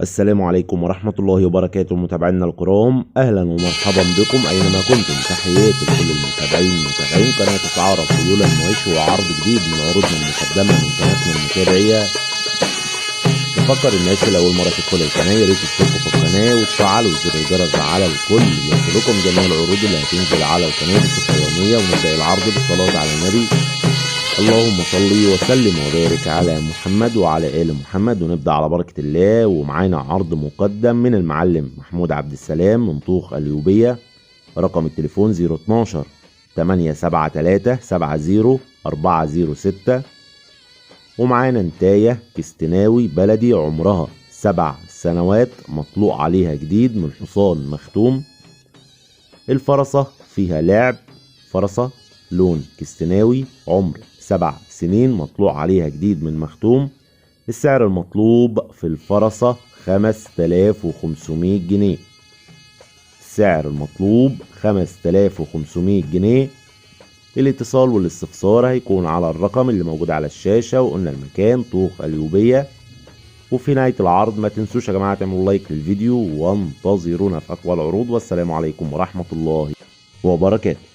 السلام عليكم ورحمة الله وبركاته متابعينا الكرام، أهلا ومرحبا بكم أينما كنتم. تحياتي لكل متابعين قناة العرب خيول المواشي وعرض جديد من عروضنا المقدمة من قناتنا المتابعية. نفكر الناس اللي أول مرة تدخل القناة يا ريت تشتركوا في القناة وتفعلوا زر الجرس على الكل يصلكم جميع العروض اللي هتنزل على القناة بصفة يومية. ونبدأ العرض بالصلاة على النبي، اللهم صل وسلم وبارك على محمد وعلى آل محمد. ونبدأ على بركة الله، ومعانا عرض مقدم من المعلم محمود عبد السلام من طوخ اليوبية. رقم التليفون 012 873 70 406. ومعانا نتاية كستناوي بلدي عمرها 7 سنوات مطلوع عليها جديد من حصان مختوم. الفرسة فيها لعب، فرسة لون كستناوي عمر 7 سنين مطلوع عليها جديد من مختوم. السعر المطلوب في الفرسة 5500 جنيه. السعر المطلوب 5500 جنيه. الاتصال والاستفسار هيكون على الرقم اللي موجود على الشاشة. وقلنا المكان طوخ اليوبية. وفي نهاية العرض ما تنسوش يا جماعة تعملوا لايك للفيديو وانتظرونا في أقوى العروض. والسلام عليكم ورحمة الله وبركاته.